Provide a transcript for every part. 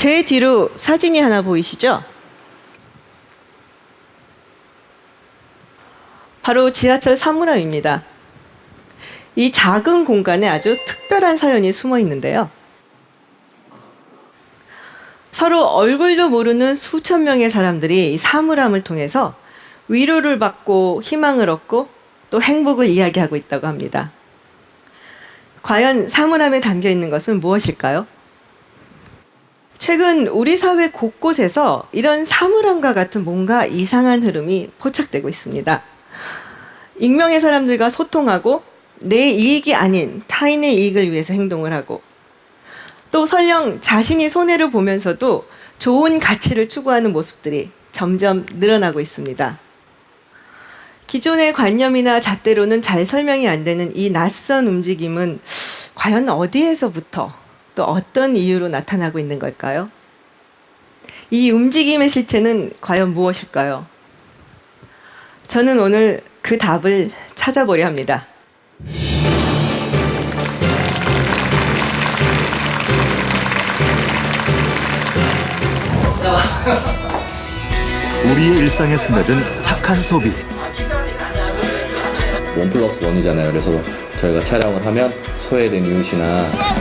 제 뒤로 사진이 하나 보이시죠? 바로 지하철 사물함입니다. 이 작은 공간에 아주 특별한 사연이 숨어 있는데요. 서로 얼굴도 모르는 수천 명의 사람들이 이 사물함을 통해서 위로를 받고 희망을 얻고 또 행복을 이야기하고 있다고 합니다. 과연 사물함에 담겨 있는 것은 무엇일까요? 최근 우리 사회 곳곳에서 이런 사물함과 같은 뭔가 이상한 흐름이 포착되고 있습니다. 익명의 사람들과 소통하고 내 이익이 아닌 타인의 이익을 위해서 행동을 하고 또 설령 자신이 손해를 보면서도 좋은 가치를 추구하는 모습들이 점점 늘어나고 있습니다. 기존의 관념이나 잣대로는 잘 설명이 안 되는 이 낯선 움직임은 과연 어디에서부터 또 어떤 이유로 나타나고 있는 걸까요? 이 움직임의 실체는 과연 무엇일까요? 저는 오늘 그 답을 찾아보려 합니다. 우리의 일상에 스며든 착한 소비. 1+1이잖아요. 그래서 저희가 촬영을 하면 소외된 이웃이나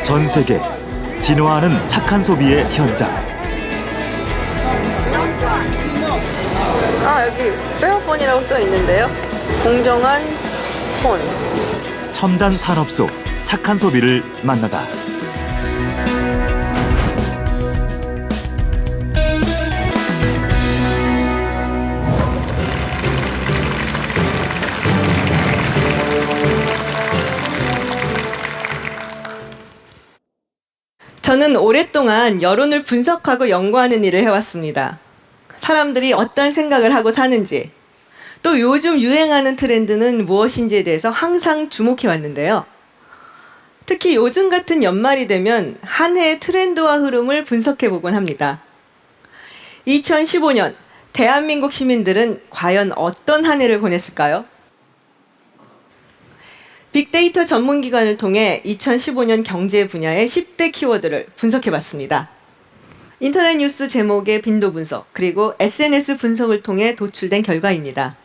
전 세계 진화하는 착한 소비의 현장. 여기 페어폰이라고 써 있는데요. 공정한 폰. 첨단 산업 속 착한 소비를 만나다. 저는 오랫동안 여론을 분석하고 연구하는 일을 해왔습니다. 사람들이 어떤 생각을 하고 사는지, 또 요즘 유행하는 트렌드는 무엇인지에 대해서 항상 주목해왔는데요. 특히 요즘 같은 연말이 되면 한 해의 트렌드와 흐름을 분석해보곤 합니다. 2015년 대한민국 시민들은 과연 어떤 한 해를 보냈을까요? 빅데이터 전문기관을 통해 2015년 경제 분야의 10대 키워드를 분석해봤습니다. 인터넷 뉴스 제목의 빈도 분석, 그리고 SNS 분석을 통해 도출된 결과입니다.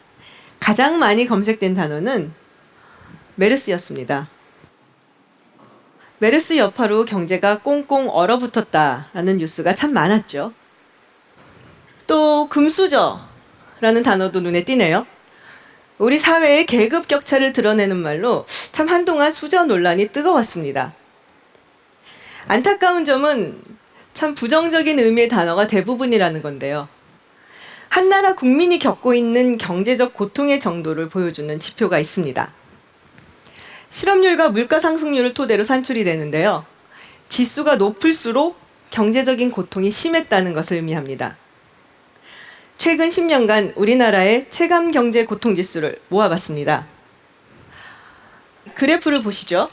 가장 많이 검색된 단어는 메르스였습니다. 메르스 여파로 경제가 꽁꽁 얼어붙었다라는 뉴스가 참 많았죠. 또 금수저라는 단어도 눈에 띄네요. 우리 사회의 계급 격차를 드러내는 말로 참 한동안 수저 논란이 뜨거웠습니다. 안타까운 점은 참 부정적인 의미의 단어가 대부분이라는 건데요. 한 나라 국민이 겪고 있는 경제적 고통의 정도를 보여주는 지표가 있습니다. 실업률과 물가 상승률을 토대로 산출이 되는데요. 지수가 높을수록 경제적인 고통이 심했다는 것을 의미합니다. 최근 10년간 우리나라의 체감 경제 고통 지수를 모아봤습니다. 그래프를 보시죠.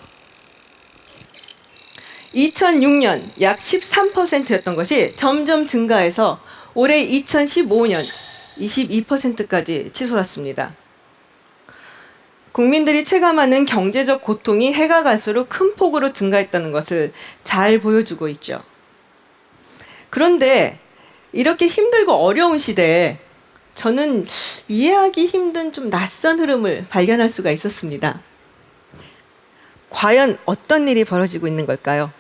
2006년 약 13%였던 것이 점점 증가해서 올해 2015년 22%까지 치솟았습니다. 국민들이 체감하는 경제적 고통이 해가 갈수록 큰 폭으로 증가했다는 것을 잘 보여주고 있죠. 그런데 이렇게 힘들고 어려운 시대에 저는 이해하기 힘든 좀 낯선 흐름을 발견할 수가 있었습니다. 과연 어떤 일이 벌어지고 있는 걸까요?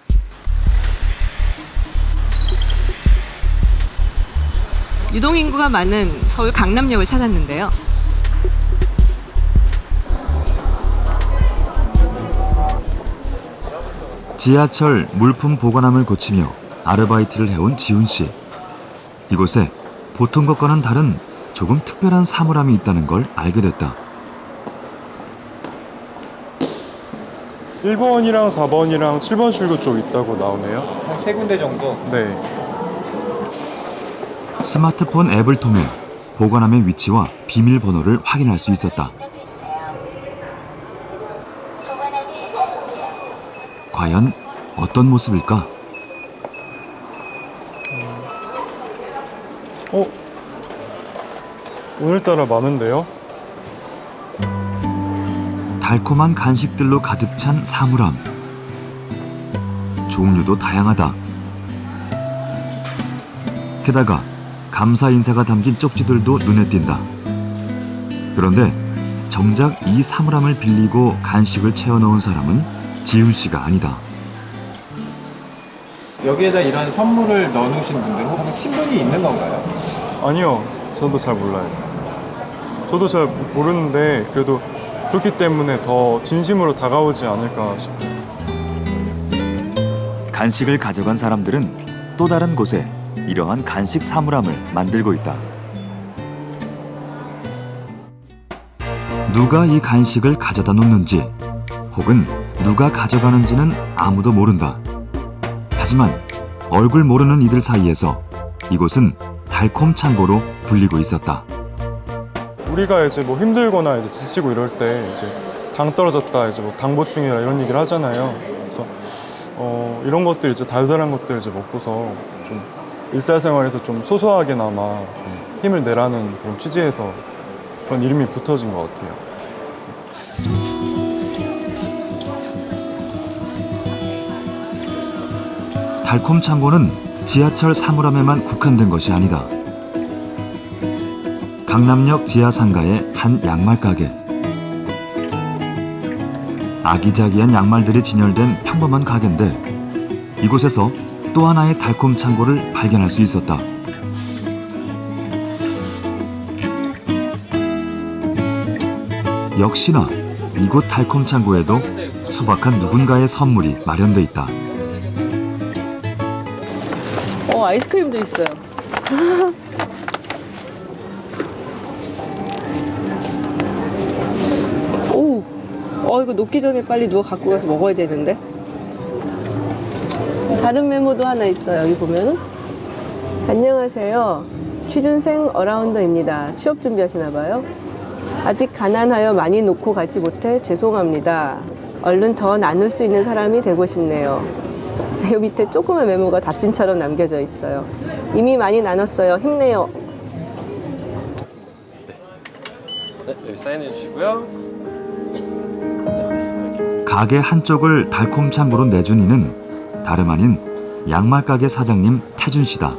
유동인구가 많은 서울 강남역을 찾았는데요. 지하철 물품 보관함을 고치며 아르바이트를 해온 지훈 씨. 이곳에 보통 것과는 다른 조금 특별한 사물함이 있다는 걸 알게 됐다. 1번이랑 4번이랑 7번 출구 쪽 있다고 나오네요. 한 세 군데 정도. 네. 스마트폰 앱을 통해 보관함의 위치와 비밀번호를 확인할 수 있었다. 과연 어떤 모습일까? 오늘따라 많은데요? 달콤한 간식들로 가득 찬 사물함. 종류도 다양하다. 게다가 감사 인사가 담긴 쪽지들도 눈에 띈다. 그런데 정작 이 사물함을 빌리고 간식을 채워놓은 사람은 지훈 씨가 아니다. 여기에다 이런 선물을 넣어놓으신 분들은 혹시 친분이 있는 건가요? 아니요, 저도 잘 몰라요. 저도 잘 모르는데 그래도 그렇기 때문에 더 진심으로 다가오지 않을까 싶어요. 간식을 가져간 사람들은 또 다른 곳에 이러한 간식 사물함을 만들고 있다. 누가 이 간식을 가져다 놓는지 혹은 누가 가져가는지는 아무도 모른다. 하지만 얼굴 모르는 이들 사이에서 이곳은 달콤 창고로 불리고 있었다. 우리가 이제 뭐 힘들거나 이제 지치고 이럴 때 이제 당 떨어졌다, 이제 뭐 당 보충이라 이런 얘기를 하잖아요. 그래서 이런 것들 이제 달달한 것들 이제 먹고서 좀 일상생활에서 좀 소소하게나마 좀 힘을 내라는 그런 취지에서 그런 이름이 붙어진 것 같아요. 달콤 창고는 지하철 사물함에만 국한된 것이 아니다. 강남역 지하 상가의 한 양말 가게. 아기자기한 양말들이 진열된 평범한 가게인데 이곳에서 또 하나의 달콤 창고를 발견할 수 있었다. 역시나 이곳 달콤 창고에도 소박한 누군가의 선물이 마련돼 있다. 아이스크림도 있어요. 오, 이거 녹기 전에 빨리 누워 갖고 가서 먹어야 되는데. 다른 메모도 하나 있어요. 여기 보면은. 안녕하세요. 취준생 어라운더입니다. 취업 준비하시나 봐요. 아직 가난하여 많이 놓고 가지 못해 죄송합니다. 얼른 더 나눌 수 있는 사람이 되고 싶네요. 이 밑에 조그만 메모가 답신처럼 남겨져 있어요. 이미 많이 나눴어요. 힘내요. 네, 여기 사인해 주시고요. 가게 한쪽을 달콤 창고로 내준 이는 다름 아닌 양말 가게 사장님 태준 씨다.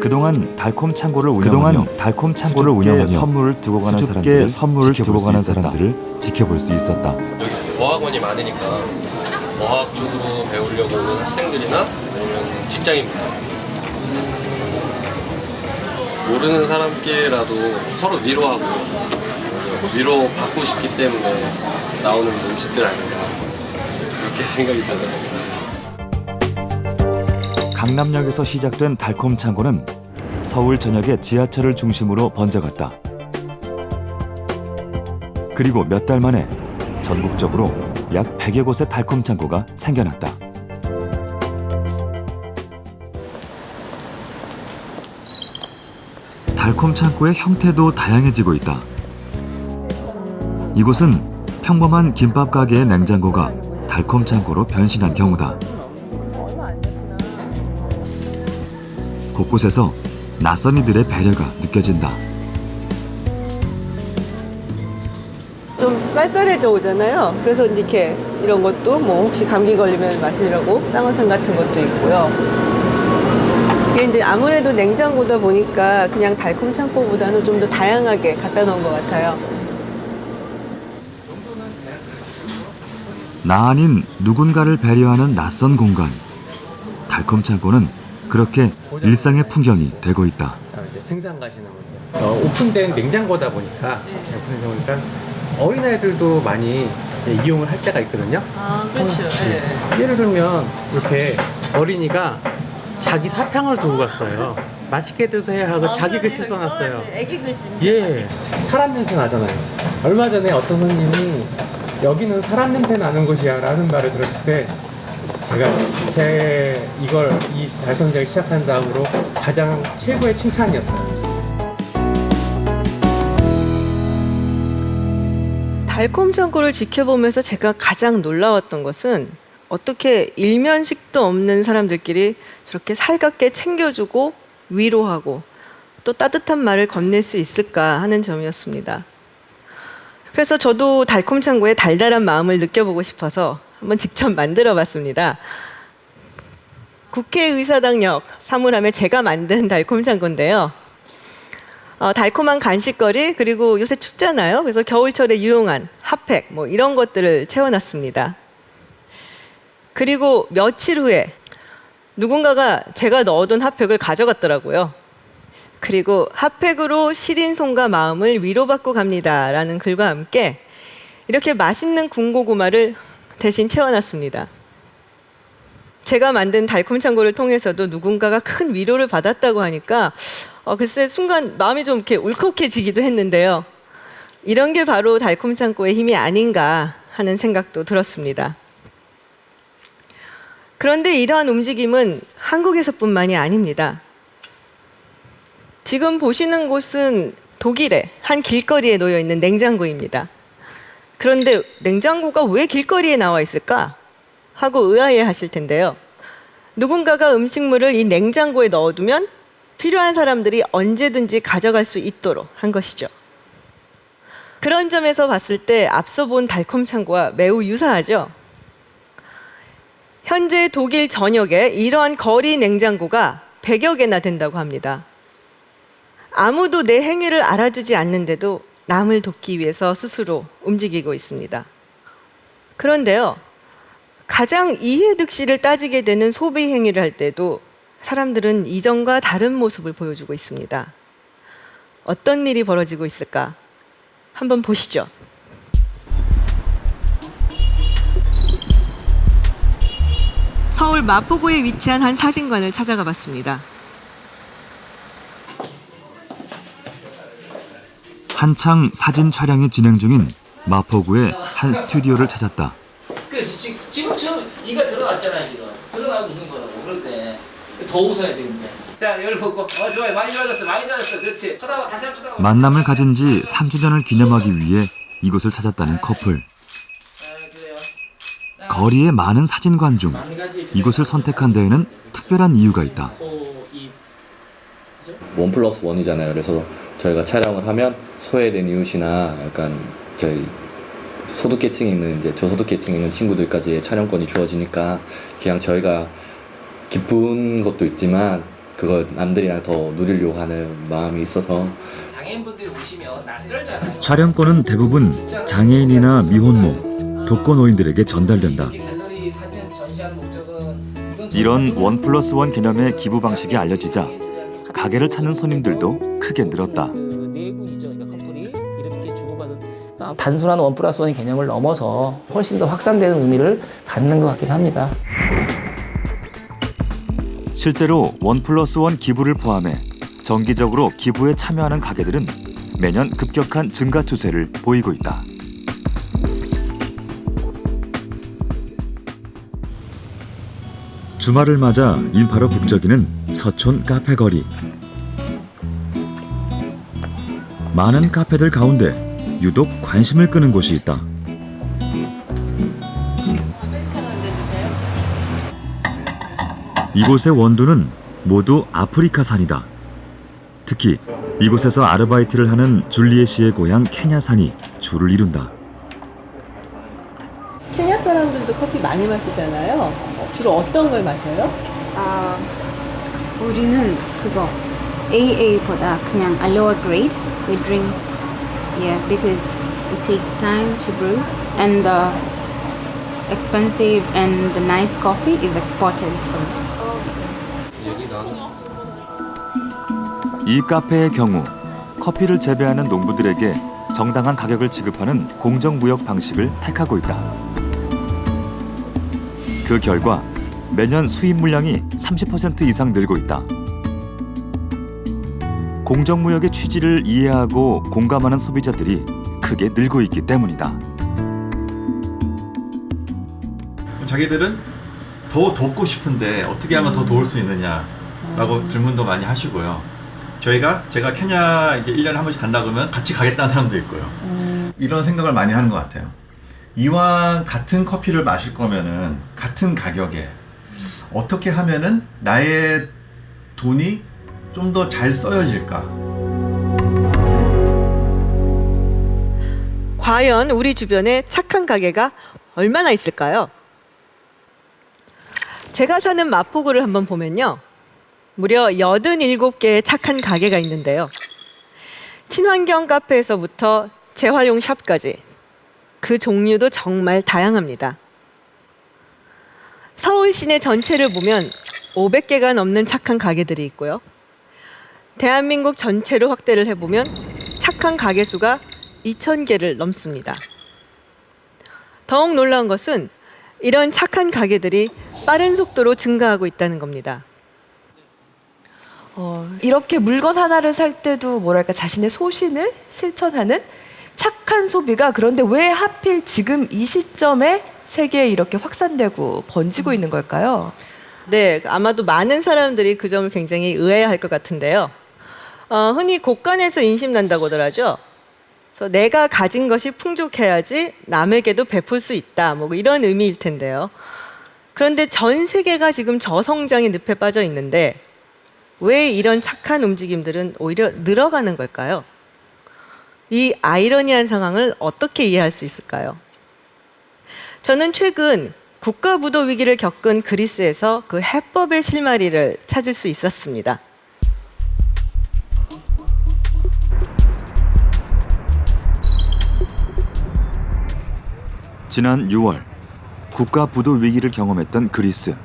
그동안 달콤 창고를 운영하며 선물을 두고 가는 사람들을 지켜볼 수 있었다. 여기 어학원이 많으니까 어학 쪽으로 배우려고 오는 학생들이나 아니면 직장인분들 모르는 사람끼리라도 서로 위로하고 위로받고 싶기 때문에 나오는 몸짓들 아닌가 그렇게 생각이 들더라고요. 강남역에서 시작된 달콤 창고는 서울 전역의 지하철을 중심으로 번져갔다. 그리고 몇 달 만에 전국적으로 약 100여 곳의 달콤 창고가 생겨났다. 달콤 창고의 형태도 다양해지고 있다. 이곳은 평범한 김밥 가게의 냉장고가 달콤 창고로 변신한 경우다. 곳곳에서 낯선 이들의 배려가 느껴진다. 좀 쌀쌀해져 오잖아요. 그래서 이렇게 이런 것도 뭐 혹시 감기 걸리면 마시려고 쌍화탕 같은 것도 있고요. 이게 이제 아무래도 냉장고다 보니까 그냥 달콤 창고보다는 좀 더 다양하게 갖다 놓은 것 같아요. 나 아닌 누군가를 배려하는 낯선 공간. 달콤 창고는 그렇게 일상의 풍경이 되고 있다. 이제 등산 가시는 분들 오픈된 냉장고다 보니까 어린아이들도 많이 이용을 할 때가 있거든요. 아, 그렇죠. 네. 예를 들면 이렇게 어린이가 자기 사탕을 두고 갔어요. 맛있게 드세요 하고 자기 글씨 써놨어요. 애기 글씨. 예, 사람 냄새 나잖아요. 얼마 전에 어떤 손님이 여기는 사람 냄새 나는 곳이야 라는 말을 들었을 때 제가 이 달성장을 시작한 다음으로 가장 최고의 칭찬이었어요. 달콤 창고를 지켜보면서 제가 가장 놀라웠던 것은 어떻게 일면식도 없는 사람들끼리 저렇게 살갑게 챙겨주고 위로하고 또 따뜻한 말을 건넬 수 있을까 하는 점이었습니다. 그래서 저도 달콤 창고의 달달한 마음을 느껴보고 싶어서 한번 직접 만들어 봤습니다. 국회의사당역 사물함에 제가 만든 달콤창고인데요. 달콤한 간식거리, 그리고 요새 춥잖아요. 그래서 겨울철에 유용한 핫팩 뭐 이런 것들을 채워놨습니다. 그리고 며칠 후에 누군가가 제가 넣어둔 핫팩을 가져갔더라고요. 그리고 핫팩으로 시린 손과 마음을 위로받고 갑니다라는 글과 함께 이렇게 맛있는 군고구마를 대신 채워놨습니다. 제가 만든 달콤창고를 통해서도 누군가가 큰 위로를 받았다고 하니까 글쎄 순간 마음이 좀 이렇게 울컥해지기도 했는데요. 이런 게 바로 달콤창고의 힘이 아닌가 하는 생각도 들었습니다. 그런데 이러한 움직임은 한국에서뿐만이 아닙니다. 지금 보시는 곳은 독일의 한 길거리에 놓여 있는 냉장고입니다. 그런데 냉장고가 왜 길거리에 나와 있을까 하고 의아해 하실 텐데요. 누군가가 음식물을 이 냉장고에 넣어두면 필요한 사람들이 언제든지 가져갈 수 있도록 한 것이죠. 그런 점에서 봤을 때 앞서 본 달콤창고와 매우 유사하죠. 현재 독일 전역에 이러한 거리 냉장고가 100여 개나 된다고 합니다. 아무도 내 행위를 알아주지 않는데도 남을 돕기 위해서 스스로 움직이고 있습니다. 그런데요, 가장 이해득실을 따지게 되는 소비 행위를 할 때도 사람들은 이전과 다른 모습을 보여주고 있습니다. 어떤 일이 벌어지고 있을까? 한번 보시죠. 서울 마포구에 위치한 한 사진관을 찾아가 봤습니다. 한창 사진 촬영이 진행 중인 마포구의 한 스튜디오를 찾았다. 지금처럼 이가 드러났잖아요. 지금 드러나고 웃는 거라고. 그럴 때 더 웃어야 되는데. 자, 열 벗고. 좋아요. 많이 좋아졌어. 많이 좋아졌어. 그렇지. 쳐다봐. 다시 한번 쳐다봐. 만남을 가진 지 3주년을 기념하기 위해 이곳을 찾았다는 커플. 그래요. 거리의 많은 사진관 중 이곳을 선택한 데에는 특별한 이유가 있다. 1+1이잖아요. 그래서 저희가 촬영을 하면 소외된 이웃이나 약간 저희 소득계층에 있는 이제 저소득계층에 있는 친구들까지 촬영권이 주어지니까 그냥 저희가 기쁜 것도 있지만 그걸 남들이랑 더 누리려고 하는 마음이 있어서. 장애인분들이 오시면 낯설잖아요. 촬영권은 대부분 장애인이나 미혼모, 독거노인들에게 전달된다. 갤러리 사진 전시하는 목적은 이런 1+1 개념의 기부 방식이 알려지자 가게를 찾는 손님들도 크게 늘었다. 네 분이죠. 그러니까 커플이 이렇게 주고받은 단순한 1+1 개념을 넘어서 훨씬 더 확산되는 의미를 갖는 것 같긴 합니다. 실제로 1+1 기부를 포함해 정기적으로 기부에 참여하는 가게들은 매년 급격한 증가 추세를 보이고 있다. 주말을 맞아 인파로 북적이는 서촌 카페 거리. 많은 카페들 가운데 유독 관심을 끄는 곳이 있다. 이곳의 원두는 모두 아프리카산이다. 특히 이곳에서 아르바이트를 하는 줄리에 씨의 고향 케냐산이 줄을 이룬다. 케냐 사람들도 커피 많이 마시잖아요. 주로 어떤 걸 마셔요? 우리는 그거 AA보다 그냥 a lower grade we drink, because it takes time to brew and the expensive and the nice coffee is exported. So. 이 카페의 경우 커피를 재배하는 농부들에게 정당한 가격을 지급하는 공정무역 방식을 택하고 있다. 그 결과 매년 수입 물량이 30% 이상 늘고 있다. 공정무역의 취지를 이해하고 공감하는 소비자들이 크게 늘고 있기 때문이다. 자기들은 더 돕고 싶은데 어떻게 하면 더 도울 수 있느냐라고 질문도 많이 하시고요. 제가 케냐 이제 1년에 한 번씩 간다 그러면 같이 가겠다는 사람도 있고요. 이런 생각을 많이 하는 것 같아요. 이왕 같은 커피를 마실 거면은 같은 가격에 어떻게 하면은 나의 돈이 좀 더 잘 써여질까? 과연 우리 주변에 착한 가게가 얼마나 있을까요? 제가 사는 마포구를 한번 보면요. 무려 87개의 착한 가게가 있는데요. 친환경 카페에서부터 재활용 샵까지 그 종류도 정말 다양합니다. 서울 시내 전체를 보면 500개가 넘는 착한 가게들이 있고요. 대한민국 전체로 확대를 해보면 착한 가게 수가 2,000개를 넘습니다. 더욱 놀라운 것은 이런 착한 가게들이 빠른 속도로 증가하고 있다는 겁니다. 이렇게 물건 하나를 살 때도 뭐랄까 자신의 소신을 실천하는 착한 소비가 그런데 왜 하필 지금 이 시점에 세계에 이렇게 확산되고 번지고 있는 걸까요? 네, 아마도 많은 사람들이 그 점을 굉장히 의아해할 것 같은데요. 흔히 곳간에서 인심난다고들 하죠. 그래서 내가 가진 것이 풍족해야지 남에게도 베풀 수 있다, 뭐 이런 의미일 텐데요. 그런데 전 세계가 지금 저성장의 늪에 빠져 있는데 왜 이런 착한 움직임들은 오히려 늘어가는 걸까요? 이 아이러니한 상황을 어떻게 이해할 수 있을까요? 저는 최근 국가부도 위기를 겪은 그리스에서 그 해법의 실마리를 찾을 수 있었습니다. 지난 6월 국가 부도 위기를 경험했던 그리스.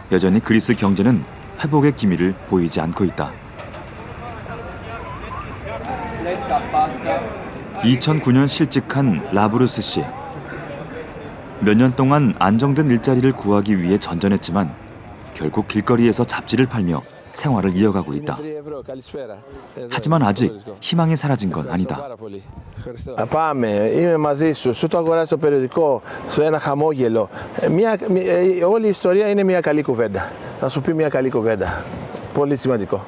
여전히 그리스 경제는 회복의 기미를 보이지 않고 있다. 2009년 실직한 라브루스 씨. 몇 년 동안 안정된 일자리를 구하기 위해 전전했지만 결국 길거리에서 잡지를 팔며 생활을 이어가고 있다. 하지만 아직 희망이 사라진 건 아니다. Πάμε, είμαι μαζί σου. Σου το αγοράζει το περιοδικό, σε ένα χαμόγελο. Όλη η ιστορία είναι μια καλή κουβέντα. Θα σου πει μια καλή κουβέντα. Πολύ σημαντικό.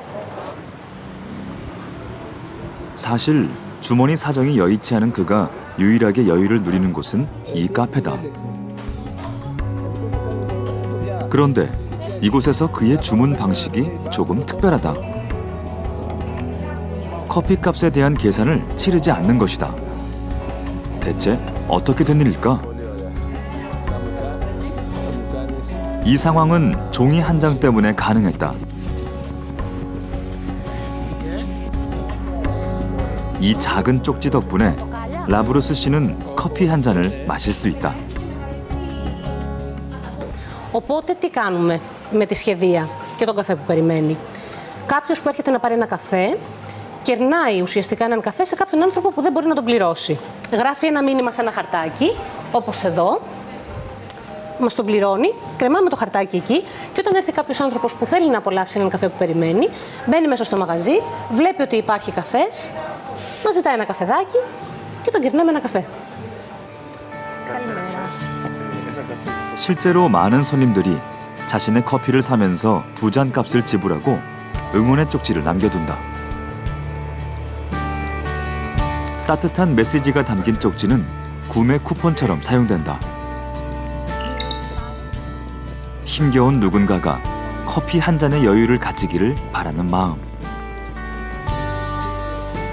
사실 주머니 사정이 여의치 않은 그가 유일하게 여유를 누리는 곳은 이 카페다. 그런데 이곳에서 그의 주문 방식이 조금 특별하다. 커피값에 대한 계산을 치르지 않는 것이다. 대체 어떻게 된 일일까? 이 상황은 종이 한 장 때문에 가능했다. 이 작은 쪽지 덕분에 라브루스 씨는 커피 한 잔을 마실 수 있다. Οπότε τι κάνουμε με τη σχεδία και τον καφέ που περιμένει. Κάποιος που έρχεται να πάρει ένα καφέ κερνάει ουσιαστικά έναν καφέ σε κάποιον άνθρωπο που δεν μπορεί να τον πληρώσει. Γράφει ένα μήνυμα σε ένα χαρτάκι, όπως εδώ, μας τον πληρώνει, κρεμάμε το χαρτάκι εκεί και όταν έρθει κάποιος άνθρωπος που θέλει να απολαύσει έναν καφέ που περιμένει, μπαίνει μέσα στο μαγαζί, βλέπει ότι υπάρχει καφές, μας ζητάει ένα καφεδάκι και τον κερνάμε ένα καφέ. 실제로 많은 손님들이 자신의 커피를 사면서 2잔 값을 지불하고 응원의 쪽지를 남겨둔다. 따뜻한 메시지가 담긴 쪽지는 구매 쿠폰처럼 사용된다. 힘겨운 누군가가 커피 한 잔의 여유를 가지기를 바라는 마음.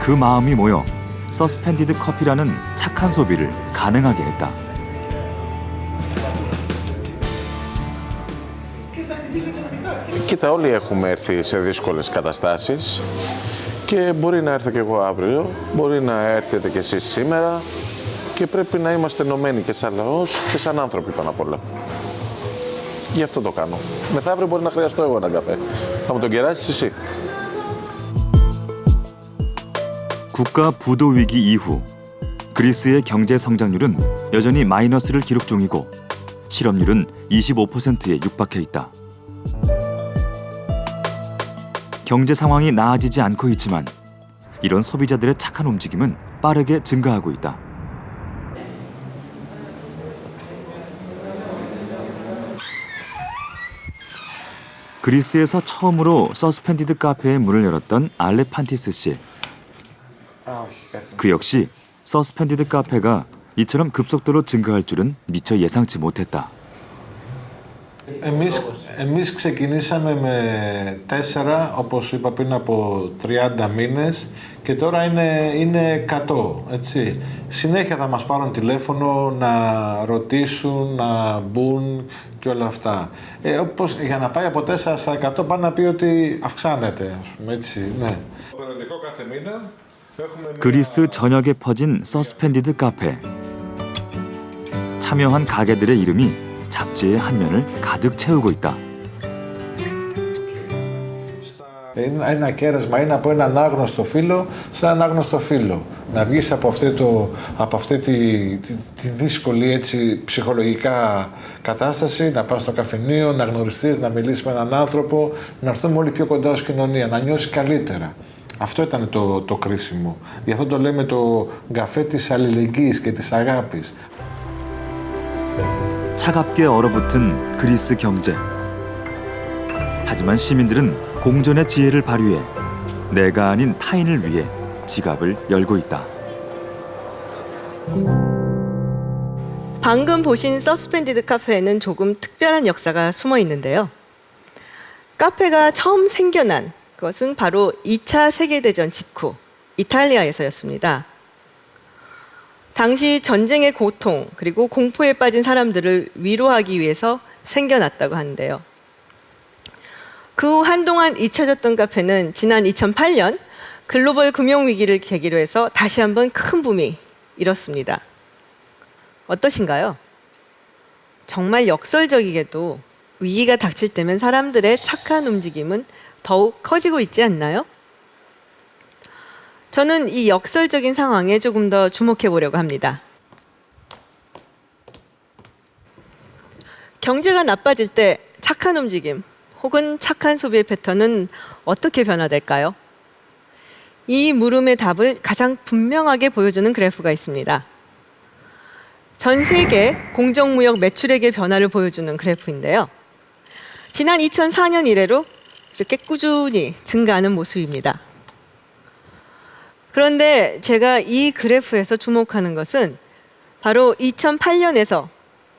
그 마음이 모여 서스펜디드 커피라는 착한 소비를 가능하게 했다. Κοίτα, όλοι έχουμε έρθει σε δύσκολες καταστάσεις και μπορεί να έρθω κι εγώ αύριο, μπορεί να έρθετε κι εσείς σήμερα και πρέπει να είμαστε ενωμένοι και σαν λαός και σαν άνθρωποι πάνω απ' όλα. Γι' αυτό το κάνω. Μεθαύριο μπορεί να χρειαστώ εγώ έναν καφέ. Θα μου τον κεράσεις εσύ. 국가 부도 위기 이후 그리스의 경제 성장률은 여전히 마이너스를 기록 중이고 실업률은 25%에 육박해 있다. 경제 상황이 나아지지 않고 있지만 이런 소비자들의 착한 움직임은 빠르게 증가하고 있다. 그리스에서 처음으로 서스펜디드 카페의 문을 열었던 알레판티스 씨. 그 역시 서스펜디드 카페가 이처럼 급속도로 증가할 줄은 미처 예상치 못했다. Εμείς Εμείς ξεκινήσαμε με 4, όπως είπα πριν από 30 μήνες και τώρα είναι 100, έτσι. Συνέχεια θα μας πάρουν τηλέφωνο να ρωτήσουν, να μπουν και όλα αυτά. Όπως για να πάει από 4 στα 100 πάνε να πει ότι αυξάνεται, ας πούμε, έτσι, ναι. Το περιοδικό κάθε μήνα έχουμε... 그리스 전역에 퍼진 서스펜디드 카페. 참여한 가게들의 이름이 잡지의 한 면을 가득 채우고 있다. Ένα κέρασμα είναι από έναν άγνωστο φίλο σε έναν άγνωστο φίλο. Να βγεις από αυτή τη δύσκολη έτσι, ψυχολογικά κατάσταση, να πας στο καφενείο, να γνωριστείς, να μιλήσεις με έναν άνθρωπο, να έρθουμε όλοι πιο κοντά ως κοινωνία, να νιώσεις καλύτερα. Αυτό ήταν το κρίσιμο. Γι' αυτό το λέμε το καφέ της αλληλεγγύης και της αγάπης. 차갑게 얼어붙은 그리스 경제. 하지만 시민들은 공존의 지혜를 발휘해 내가 아닌 타인을 위해 지갑을 열고 있다. 방금 보신 서스펜디드 카페에는 조금 특별한 역사가 숨어 있는데요. 카페가 처음 생겨난 그것은 바로 2차 세계대전 직후 이탈리아에서였습니다. 당시 전쟁의 고통 그리고 공포에 빠진 사람들을 위로하기 위해서 생겨났다고 하는데요. 그 후 한동안 잊혀졌던 카페는 지난 2008년 글로벌 금융위기를 계기로 해서 다시 한번 큰 붐이 일었습니다. 어떠신가요? 정말 역설적이게도 위기가 닥칠 때면 사람들의 착한 움직임은 더욱 커지고 있지 않나요? 저는 이 역설적인 상황에 조금 더 주목해 보려고 합니다. 경제가 나빠질 때 착한 움직임 혹은 착한 소비의 패턴은 어떻게 변화될까요? 이 물음의 답을 가장 분명하게 보여주는 그래프가 있습니다. 전 세계 공정무역 매출액의 변화를 보여주는 그래프인데요. 지난 2004년 이래로 이렇게 꾸준히 증가하는 모습입니다. 그런데 제가 이 그래프에서 주목하는 것은 바로 2008년에서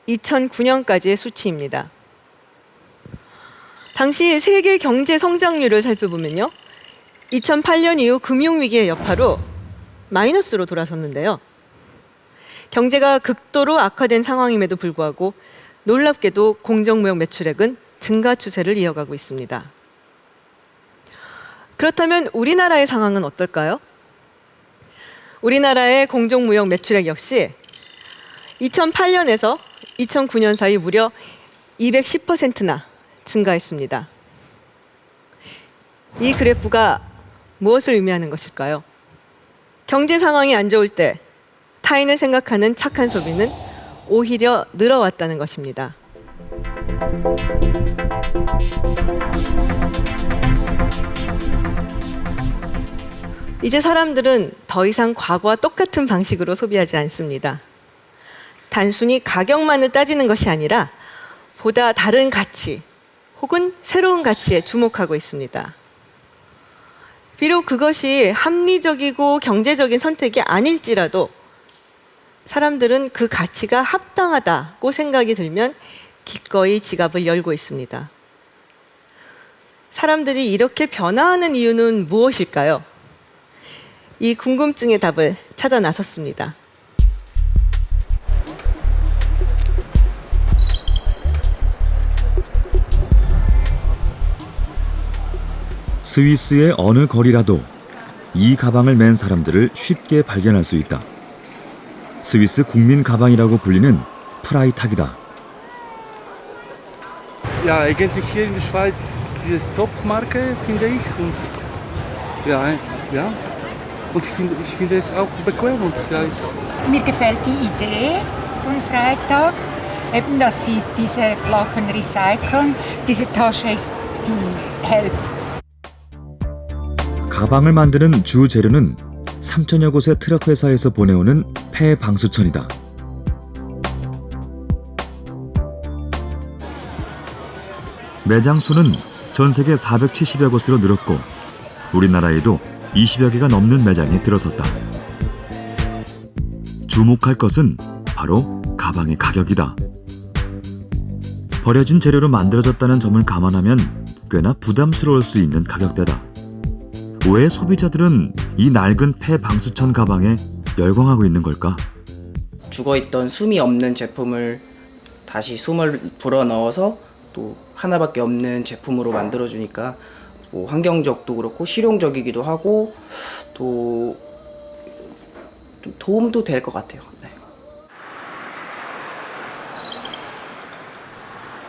2009년까지의 수치입니다. 당시 세계 경제 성장률을 살펴보면요. 2008년 이후 금융위기의 여파로 마이너스로 돌아섰는데요. 경제가 극도로 악화된 상황임에도 불구하고 놀랍게도 공정무역 매출액은 증가 추세를 이어가고 있습니다. 그렇다면 우리나라의 상황은 어떨까요? 우리나라의 공정무역 매출액 역시 2008년에서 2009년 사이 무려 210%나 증가했습니다. 이 그래프가 무엇을 의미하는 것일까요? 경제 상황이 안 좋을 때 타인을 생각하는 착한 소비는 오히려 늘어왔다는 것입니다. 이제 사람들은 더 이상 과거와 똑같은 방식으로 소비하지 않습니다. 단순히 가격만을 따지는 것이 아니라 보다 다른 가치 혹은 새로운 가치에 주목하고 있습니다. 비록 그것이 합리적이고 경제적인 선택이 아닐지라도 사람들은 그 가치가 합당하다고 생각이 들면 기꺼이 지갑을 열고 있습니다. 사람들이 이렇게 변화하는 이유는 무엇일까요? 이 궁금증의 답을 찾아 나섰습니다. 스위스의 어느 거리라도 이 가방을 맨 사람들을 쉽게 발견할 수 있다. 스위스 국민 가방이라고 불리는 프라이탁이다. Ja, eigentlich hier in der Schweiz diese Top-Marke, finde ich. Und ja. Und ich finde es auch bequem. Und ja, Mir gefällt die Idee von Freitag, eben, dass sie diese Flaschen recyceln. Diese Tasche ist, die hält. 가방을 만드는 주 재료는 3천여 곳의 트럭 회사에서 보내오는 폐 방수천이다. 매장 수는 전 세계 470여 곳으로 늘었고 우리나라에도 20여 개가 넘는 매장이 들어섰다. 주목할 것은 바로 가방의 가격이다. 버려진 재료로 만들어졌다는 점을 감안하면 꽤나 부담스러울 수 있는 가격대다. 왜 소비자들은 이 낡은 폐방수천 가방에 열광하고 있는 걸까? 죽어있던 숨이 없는 제품을 다시 숨을 불어넣어서 또 하나밖에 없는 제품으로 만들어주니까 뭐 환경적도 그렇고 실용적이기도 하고 또 좀 도움도 될 것 같아요. 네.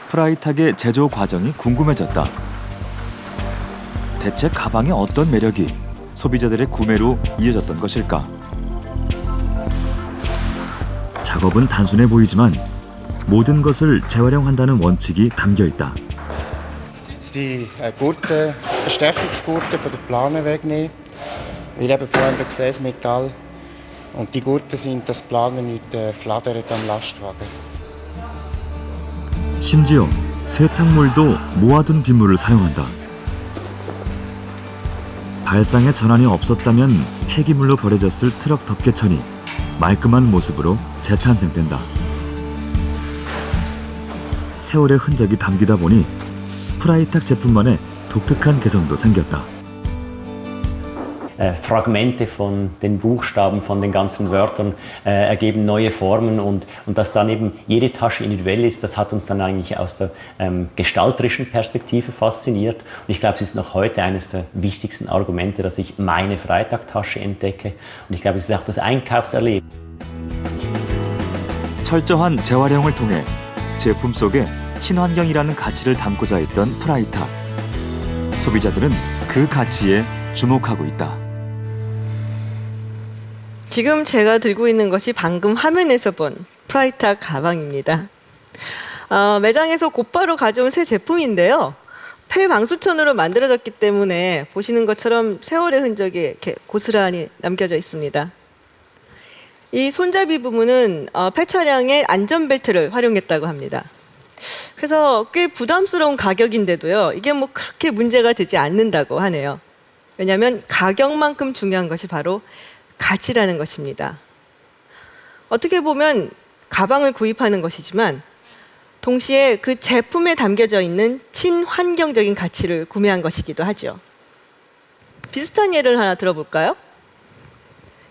프라이탁의 제조 과정이 궁금해졌다. 대체 가방의 어떤 매력이 소비자들의 구매로 이어졌던 것일까? 작업은 단순해 보이지만 모든 것을 재활용한다는 원칙이 담겨 있다. Die Gurte, Verstärkungsgurte von der Plane wegnehmen. Weil eben vorhin gesehen das Metall und die Gurte sind, dass die Plane nicht flattert am Lastwagen. 심지어 세탁물도 모아둔 빗물을 사용한다. 발상의 전환이 없었다면 폐기물로 버려졌을 트럭 덮개천이 말끔한 모습으로 재탄생된다. 세월의 흔적이 담기다 보니 프라이탁 제품만의 독특한 개성도 생겼다. Fragmente von den Buchstaben, von den ganzen Wörtern ergeben neue Formen und dass dann eben jede Tasche individuell ist, das hat uns dann eigentlich aus der gestalterischen Perspektive fasziniert. Und ich glaube, es ist noch heute eines der wichtigsten Argumente, dass ich meine Freitag-Tasche entdecke. Und ich glaube, es ist auch das Einkaufserlebnis. 철저한 재활용을 통해 제품 속에 친환경이라는 가치를 담고자 했던 프라이탁. 소비자들은 그 가치에 주목하고 있다. 지금 제가 들고 있는 것이 방금 화면에서 본 프라이탁 가방입니다. 매장에서 곧바로 가져온 새 제품인데요. 폐방수천으로 만들어졌기 때문에 보시는 것처럼 세월의 흔적이 이렇게 고스란히 남겨져 있습니다. 이 손잡이 부분은 폐차량의 안전벨트를 활용했다고 합니다. 그래서 꽤 부담스러운 가격인데도요. 이게 뭐 그렇게 문제가 되지 않는다고 하네요. 왜냐하면 가격만큼 중요한 것이 바로 가치라는 것입니다. 어떻게 보면 가방을 구입하는 것이지만 동시에 그 제품에 담겨져 있는 친환경적인 가치를 구매한 것이기도 하죠. 비슷한 예를 하나 들어볼까요?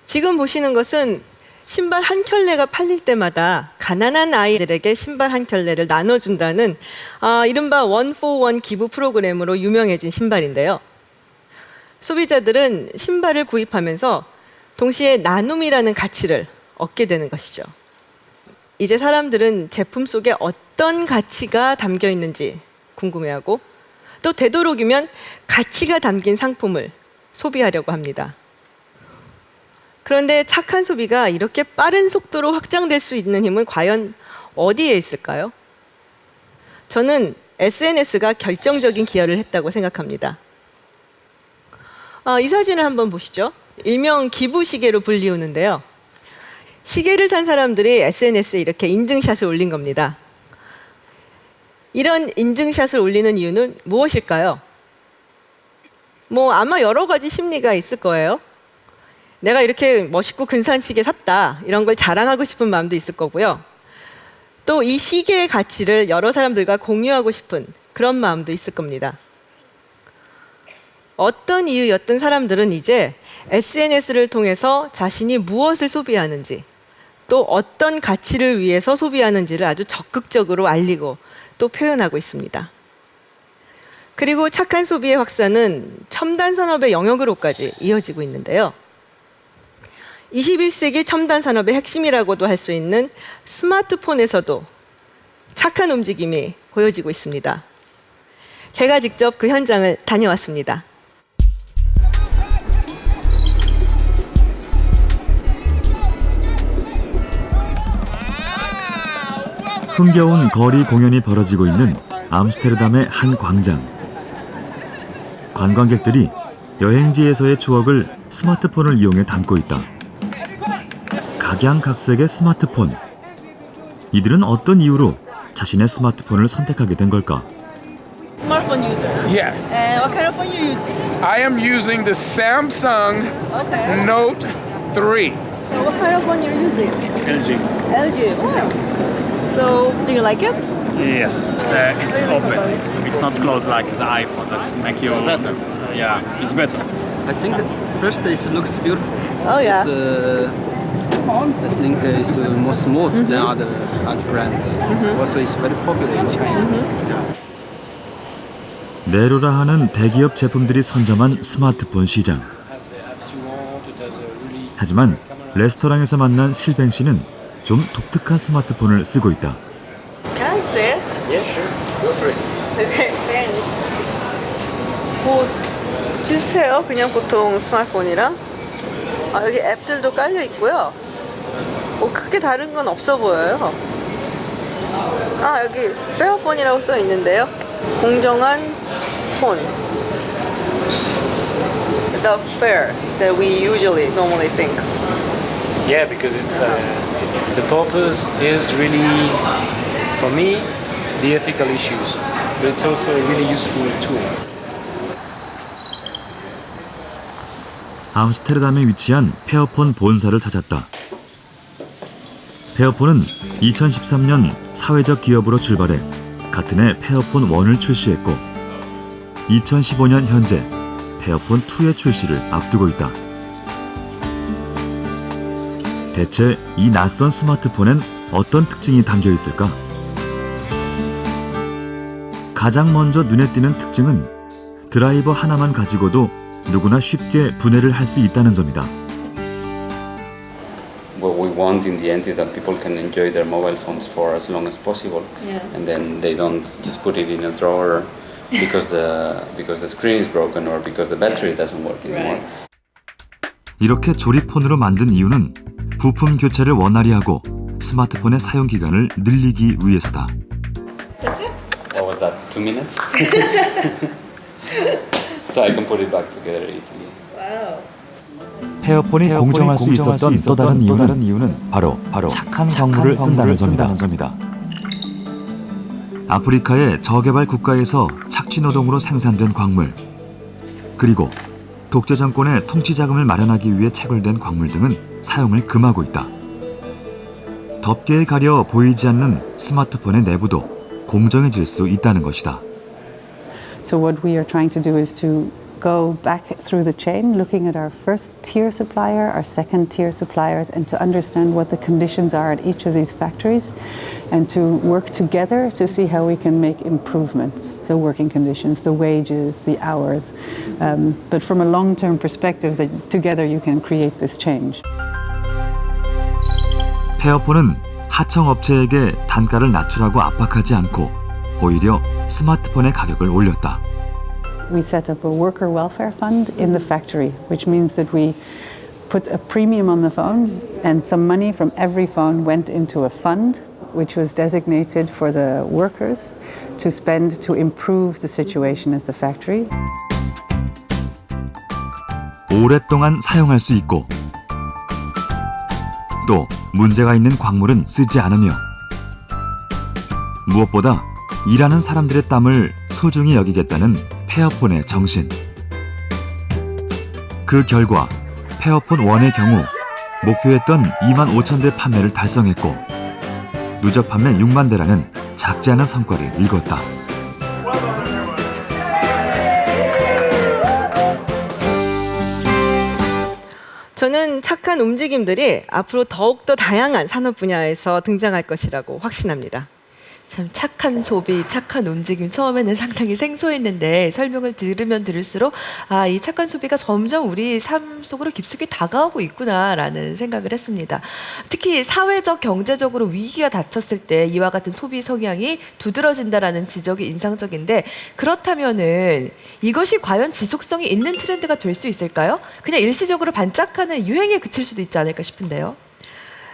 지금 보시는 것은 신발 한 켤레가 팔릴 때마다 가난한 아이들에게 신발 한 켤레를 나눠준다는 이른바 원 포 원 기부 프로그램으로 유명해진 신발인데요. 소비자들은 신발을 구입하면서 동시에 나눔이라는 가치를 얻게 되는 것이죠. 이제 사람들은 제품 속에 어떤 가치가 담겨 있는지 궁금해하고 또 되도록이면 가치가 담긴 상품을 소비하려고 합니다. 그런데 착한 소비가 이렇게 빠른 속도로 확장될 수 있는 힘은 과연 어디에 있을까요? 저는 SNS가 결정적인 기여를 했다고 생각합니다. 이 사진을 한번 보시죠. 일명 기부시계로 불리우는데요. 시계를 산 사람들이 SNS에 이렇게 인증샷을 올린 겁니다. 이런 인증샷을 올리는 이유는 무엇일까요? 아마 여러 가지 심리가 있을 거예요. 내가 이렇게 멋있고 근사한 시계 샀다. 이런 걸 자랑하고 싶은 마음도 있을 거고요. 또 이 시계의 가치를 여러 사람들과 공유하고 싶은 그런 마음도 있을 겁니다. 어떤 이유였든 사람들은 이제 SNS를 통해서 자신이 무엇을 소비하는지 또 어떤 가치를 위해서 소비하는지를 아주 적극적으로 알리고 또 표현하고 있습니다. 그리고 착한 소비의 확산은 첨단 산업의 영역으로까지 이어지고 있는데요. 21세기 첨단 산업의 핵심이라고도 할 수 있는 스마트폰에서도 착한 움직임이 보여지고 있습니다. 제가 직접 그 현장을 다녀왔습니다. 흥겨운 거리 공연이 벌어지고 있는 암스테르담의 한 광장. 관광객들이 여행지에서의 추억을 스마트폰을 이용해 담고 있다. 각양각색의 스마트폰. 이들은 어떤 이유로 자신의 스마트폰을 선택하게 된 걸까? Smartphone user. Yes. And what kind of phone you using? I am using the Samsung Note 3. So what kind of phone you're using? LG. LG. Wow. So, do you like it? Yes, it's open. It's not closed like the iPhone. That make you. It's better. Yeah, it's better. I think that first it looks beautiful. Oh yeah. I think it's more smooth than other brands. Also, it's very popular in China. 네로라 하는 대기업 제품들이 선점한 스마트폰 시장. 하지만 레스토랑에서 만난 실뱅 씨는 좀 독특한 스마트폰을 쓰고 있다. Can I see it? Yeah, sure. Go for it. Okay, thanks. 뭐 비슷해요. 그냥 보통 스마트폰이랑. 아, 여기 앱들도 깔려 있고요. 뭐 크게 다른 건 없어 보여요. 아, 여기 페어폰이라고 써 있는데요. 공정한 폰. The fair that we usually normally think. Yeah, because it's the purpose is really, for me, the ethical issues, but it's also a really useful tool. 암스테르담에 위치한 페어폰 본사를 찾았다. 페어폰은 2013년 사회적 기업으로 출발해 같은 해 페어폰 1을 출시했고 2015년 현재 페어폰 2의 출시를 앞두고 있다. 대체 이 낯선 스마트폰엔 어떤 특징이 담겨 있을까? 가장 먼저 눈에 띄는 특징은 드라이버 하나만 가지고도 누구나 쉽게 분해를 할 수 있다는 점이다. What we want in the end is that people can enjoy their mobile phones for as long as possible, and then they don't just put it in a drawer because the screen is broken or because the battery doesn't work anymore. 이렇게 조립폰으로 만든 이유는 부품 교체를 원활히 하고 스마트폰의 사용 기간을 늘리기 위해서다. What was that? 2 minutes? So I can put it back together easily. 페어폰이 공정할 수 있었던 또 다른 이유는 바로 착한 광물을 쓴다는 점이다. 아프리카의 저개발 국가에서 착취노동으로 생산된 광물, 그리고 독재 정권의 통치 자금을 마련하기 위해 채굴된 광물 등은 사용을 금하고 있다. 덮개에 가려 보이지 않는 스마트폰의 내부도 공정해질 수 있다는 것이다. So what we are trying to do is to go back through the chain, looking at our first tier supplier, our second tier suppliers, and to understand what the conditions are at each of these factories, and to work together to see how we can make improvements, the working conditions, the wages, the hours, but from a long-term perspective, that together you can create this change. 페어폰은 하청업체에게 단가를 낮추라고 압박하지 않고 오히려 스마트폰의 가격을 올렸다. We set up a worker welfare fund in the factory, which means that we put a premium on the phone, and some money from every phone went into a fund, which was designated for the workers to spend to improve the situation at the factory. 오랫동안 사용할 수 있고 또 문제가 있는 광물은 쓰지 않으며 무엇보다 일하는 사람들의 땀을 소중히 여기겠다는 페어폰의 정신. 그 결과 페어폰 1의 경우 목표했던 25,000대 판매를 달성했고 누적 판매 6만 대라는 작지 않은 성과를 일궜다. 저는 착한 움직임들이 앞으로 더욱더 다양한 산업 분야에서 등장할 것이라고 확신합니다. 참 착한 소비, 착한 움직임 처음에는 상당히 생소했는데 설명을 들으면 들을수록 아, 이 착한 소비가 점점 우리 삶 속으로 깊숙이 다가오고 있구나라는 생각을 했습니다. 특히 사회적, 경제적으로 위기가 닥쳤을 때 이와 같은 소비 성향이 두드러진다라는 지적이 인상적인데 그렇다면은 이것이 과연 지속성이 있는 트렌드가 될 수 있을까요? 그냥 일시적으로 반짝하는 유행에 그칠 수도 있지 않을까 싶은데요.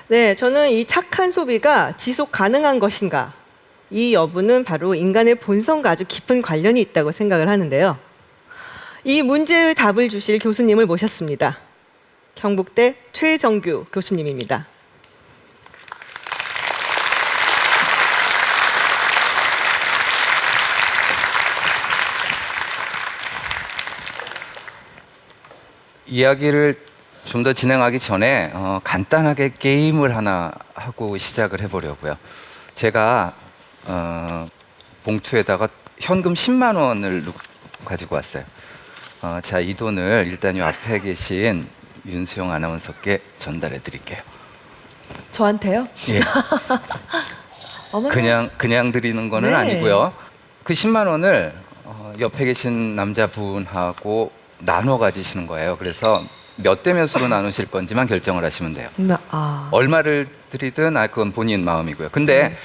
네, 저는 이 착한 소비가 지속 가능한 것인가? 이 여부는 바로 인간의 본성과 아주 깊은 관련이 있다고 생각을 하는데요. 이 문제의 답을 주실 교수님을 모셨습니다. 경북대 최정규 교수님입니다. 이야기를 좀 더 진행하기 전에 간단하게 게임을 하나 하고 시작을 해보려고요. 제가 봉투에다가 현금 10만 원을 가지고 왔어요. 자, 이 돈을 일단 이 앞에 계신 윤수영 아나운서께 전달해 드릴게요. 저한테요? 예. 어머나. 그냥 드리는 거는 네. 아니고요. 그 10만 원을 옆에 계신 남자분하고 나눠 가지시는 거예요. 그래서 몇 대 몇으로 나누실 건지만 결정을 하시면 돼요. 얼마를 드리든 그건 본인 마음이고요. 근데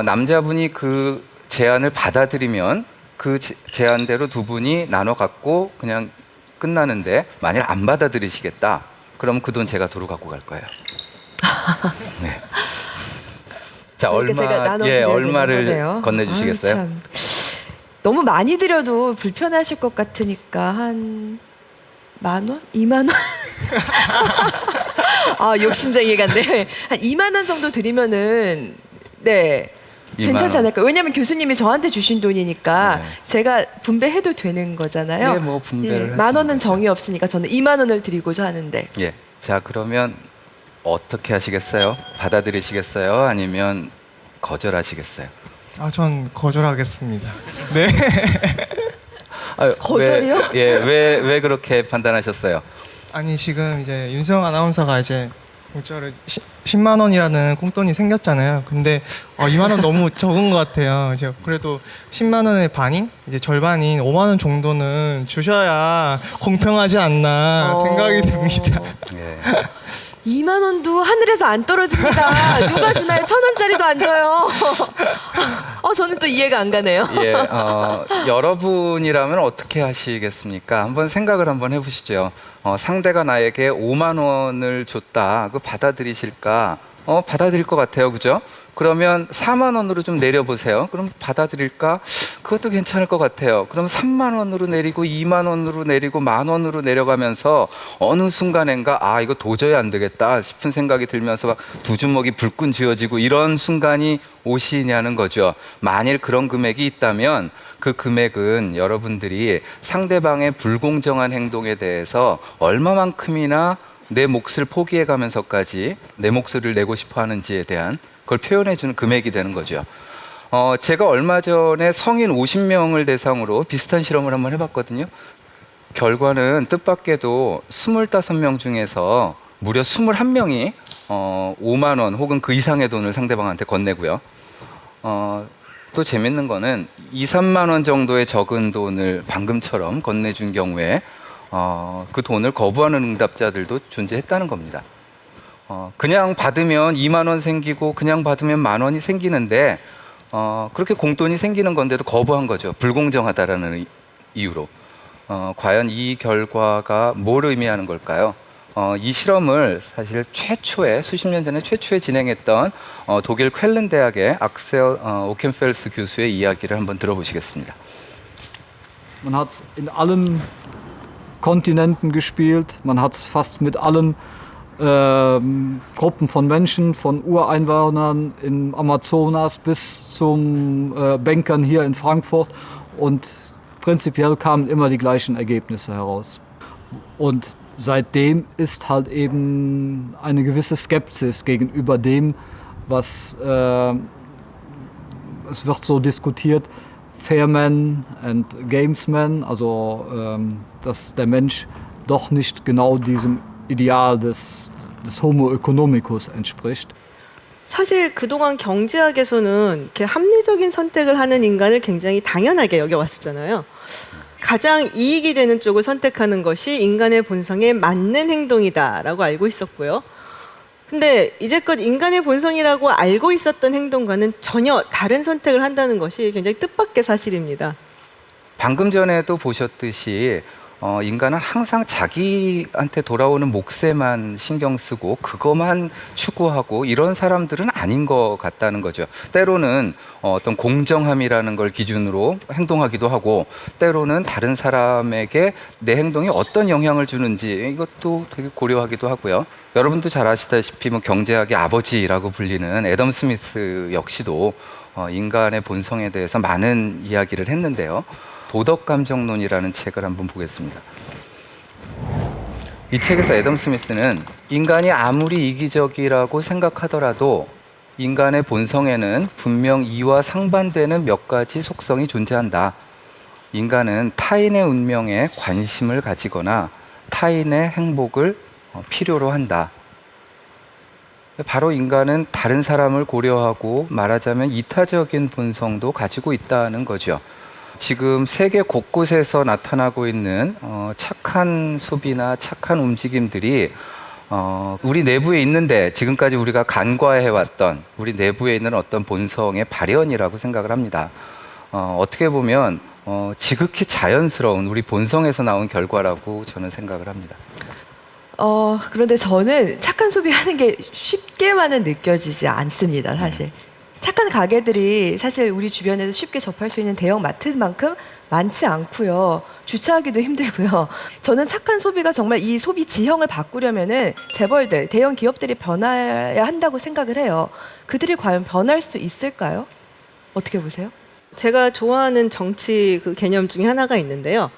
남자분이 그 제안을 받아들이면 그 제안대로 두 분이 나눠 갖고 그냥 끝나는데, 만약 안 받아들이시겠다, 그럼 그 돈 제가 도로 갖고 갈 거예요. 네. 자, 그러니까 제가 나눠드려야 얼마를 되는 거네요. 건네주시겠어요? 아유, 참. 너무 많이 드려도 불편하실 것 같으니까 한 10,000원? 20,000원? 욕심쟁이 같네. 한 20,000원 정도 드리면은 네, 괜찮지 않을까요? 왜냐하면 교수님이 저한테 주신 돈이니까 제가 분배해도 되는 거잖아요. 네, 뭐 분배를 10,000원은 정이 없으니까 저는 20,000원을 드리고자 하는데. 예. 자, 그러면 어떻게 하시겠어요? 받아들이시겠어요? 아니면 거절하시겠어요? 전 거절하겠습니다. 네. 거절이요? 왜 그렇게 판단하셨어요? 아니, 지금 이제 윤수영 아나운서가 이제 공짜로 10만 원이라는 꽁돈이 생겼잖아요. 근데 2만 원 너무 적은 것 같아요. 제가 그래도 10만 원의 반인, 이제 절반인 5만 원 정도는 주셔야 공평하지 않나 생각이 듭니다. 2만 원도 하늘에서 안 떨어집니다. 누가 주나요? 1,000원짜리도 안 줘요. 저는 또 이해가 안 가네요. 예, 여러분이라면 어떻게 하시겠습니까? 한번 생각을 한번 해보시죠. 상대가 나에게 5만 원을 줬다. 그거 받아들이실까? 받아들일 것 같아요, 그죠? 그러면 4만 원으로 좀 내려보세요. 그럼 받아들일까? 그것도 괜찮을 것 같아요. 그럼 3만 원으로 내리고 2만 원으로 내리고 10,000원으로 내려가면서 어느 순간인가 이거 도저히 안 되겠다 싶은 생각이 들면서 막 두 주먹이 불끈 쥐어지고 이런 순간이 오시냐는 거죠. 만일 그런 금액이 있다면 그 금액은 여러분들이 상대방의 불공정한 행동에 대해서 얼마만큼이나 내 몫을 포기해가면서까지 내 목소리를 내고 싶어 하는지에 대한 그걸 표현해주는 금액이 되는 거죠. 제가 얼마 전에 성인 50명을 대상으로 비슷한 실험을 한번 해봤거든요. 결과는 뜻밖에도 25명 중에서 무려 21명이 5만 원 혹은 그 이상의 돈을 상대방한테 건네고요. 또 재밌는 거는 2, 3만 원 정도의 적은 돈을 방금처럼 건네준 경우에 그 돈을 거부하는 응답자들도 존재했다는 겁니다. 그냥 받으면 2만 원 생기고 그냥 받으면 10,000원이 생기는데 그렇게 공돈이 생기는 건데도 거부한 거죠. 불공정하다라는 이유로. 과연 이 결과가 뭘 의미하는 걸까요? 이 실험을 사실 수십 년 전에 최초에 진행했던 독일 쾰른 대학의 악셀 오켄펠스 교수의 이야기를 한번 들어보시겠습니다. Man hat in allen Kontinenten gespielt, man hat fast mit allen Gruppen von Menschen, von Ureinwohnern im Amazonas bis zum Bankern hier in Frankfurt, und prinzipiell kamen immer die gleichen Ergebnisse heraus. Und seitdem ist halt eben eine gewisse Skepsis gegenüber dem, was es wird so diskutiert, Fairmen and Gamesmen, also dass der Mensch doch nicht genau diesem Ideal des Homo economicus entspricht. 사실 그동안 경제학에서는 이렇게 합리적인 선택을 하는 인간을 굉장히 당연하게 여겨왔었잖아요. 가장 이익이 되는 쪽을 선택하는 것이 인간의 본성에 맞는 행동이다라고 알고 있었고요. 근데 이제껏 인간의 본성이라고 알고 있었던 행동과는 전혀 다른 선택을 한다는 것이 굉장히 뜻밖의 사실입니다. 방금 전에도 보셨듯이 인간은 항상 자기한테 돌아오는 몫에만 신경 쓰고 그것만 추구하고 이런 사람들은 아닌 것 같다는 거죠. 때로는 어떤 공정함이라는 걸 기준으로 행동하기도 하고, 때로는 다른 사람에게 내 행동이 어떤 영향을 주는지 이것도 되게 고려하기도 하고요. 여러분도 잘 아시다시피 경제학의 아버지라고 불리는 애덤 스미스 역시도 인간의 본성에 대해서 많은 이야기를 했는데요. 도덕감정론이라는 책을 한번 보겠습니다. 이 책에서 애덤 스미스는 인간이 아무리 이기적이라고 생각하더라도 인간의 본성에는 분명 이와 상반되는 몇 가지 속성이 존재한다. 인간은 타인의 운명에 관심을 가지거나 타인의 행복을 필요로 한다. 바로 인간은 다른 사람을 고려하고 말하자면 이타적인 본성도 가지고 있다는 거죠. 지금 세계 곳곳에서 나타나고 있는 착한 소비나 착한 움직임들이 우리 내부에 있는데 지금까지 우리가 간과해왔던 우리 내부에 있는 어떤 본성의 발현이라고 생각을 합니다. 어떻게 보면 지극히 자연스러운 우리 본성에서 나온 결과라고 저는 생각을 합니다. 그런데 저는 착한 소비하는 게 쉽게만은 느껴지지 않습니다, 사실. 착한 가게들이 사실 우리 주변에서 쉽게 접할 수 있는 대형 마트만큼 많지 않고요. 주차하기도 힘들고요. 저는 착한 소비가 정말 이 소비 지형을 바꾸려면은 재벌들, 대형 기업들이 변해야 한다고 생각을 해요. 그들이 과연 변할 수 있을까요? 어떻게 보세요? 제가 좋아하는 정치 그 개념 중에 하나가 있는데요.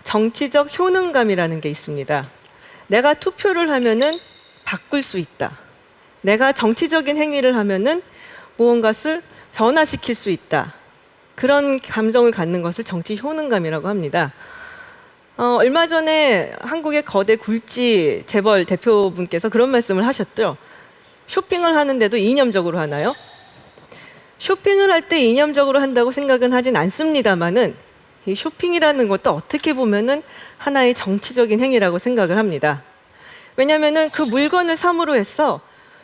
정치적 효능감이라는 게 있습니다. 내가 투표를 하면은 바꿀 수 있다. 내가 정치적인 행위를 하면은 무언가를 변화시킬 수 있다. 그런 감정을 갖는 것을 정치 효능감이라고 합니다. 얼마 전에 한국의 거대 굴지 재벌 대표분께서 그런 말씀을 하셨죠. 쇼핑을 하는데도 이념적으로 하나요? 쇼핑을 할 때 이념적으로 한다고 생각은 하진 않습니다만은 이 쇼핑이라는 것도 어떻게 보면은 하나의 정치적인 행위라고 생각을 합니다. 왜냐하면은 그 물건을 삼으로 해서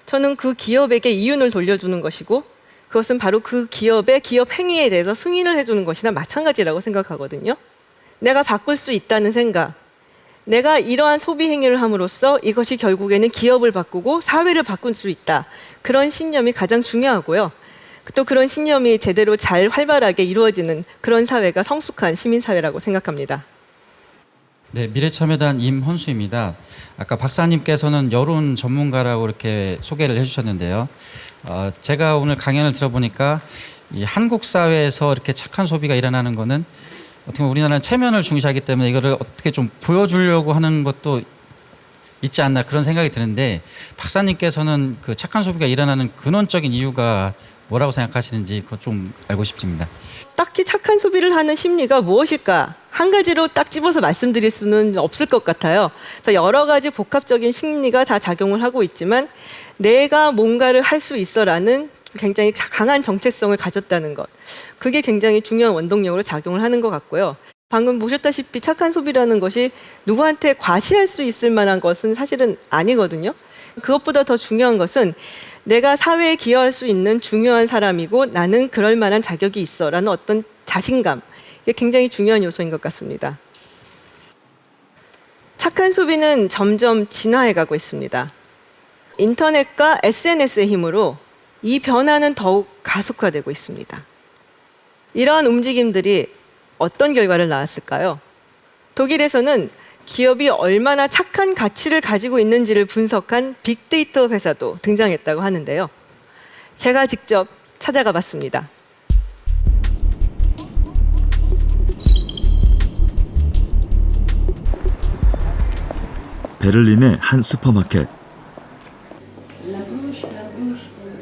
저는 그 기업에게 이윤을 돌려주는 것이고 그것은 바로 그 기업의 기업 행위에 대해서 승인을 해주는 것이나 마찬가지라고 생각하거든요. 내가 바꿀 수 있다는 생각, 내가 이러한 소비 행위를 함으로써 이것이 결국에는 기업을 바꾸고 사회를 바꿀 수 있다. 그런 신념이 가장 중요하고요. 또 그런 신념이 제대로 잘 활발하게 이루어지는 그런 사회가 성숙한 시민사회라고 생각합니다. 네, 미래참여단 임헌수입니다. 아까 박사님께서는 여론 전문가라고 이렇게 소개를 해주셨는데요. 제가 오늘 강연을 들어보니까 이 한국 사회에서 이렇게 착한 소비가 일어나는 거는 어떻게 보면 우리나라는 체면을 중시하기 때문에 이거를 어떻게 좀 보여주려고 하는 것도 있지 않나 그런 생각이 드는데 박사님께서는 그 착한 소비가 일어나는 근원적인 이유가 뭐라고 생각하시는지 그거 좀 알고 싶습니다. 딱히 착한 소비를 하는 심리가 무엇일까? 한 가지로 딱 집어서 말씀드릴 수는 없을 것 같아요. 그래서 여러 가지 복합적인 심리가 다 작용을 하고 있지만 내가 뭔가를 할 수 있어라는 굉장히 강한 정체성을 가졌다는 것. 그게 굉장히 중요한 원동력으로 작용을 하는 것 같고요. 방금 보셨다시피 착한 소비라는 것이 누구한테 과시할 수 있을 만한 것은 사실은 아니거든요. 그것보다 더 중요한 것은 내가 사회에 기여할 수 있는 중요한 사람이고 나는 그럴 만한 자격이 있어라는 어떤 자신감. 이게 굉장히 중요한 요소인 것 같습니다. 착한 소비는 점점 진화해가고 있습니다. 인터넷과 SNS의 힘으로 이 변화는 더욱 가속화되고 있습니다. 이러한 움직임들이 어떤 결과를 낳았을까요? 독일에서는 기업이 얼마나 착한 가치를 가지고 있는지를 분석한 빅데이터 회사도 등장했다고 하는데요. 제가 직접 찾아가 봤습니다. 베를린의 한 슈퍼마켓.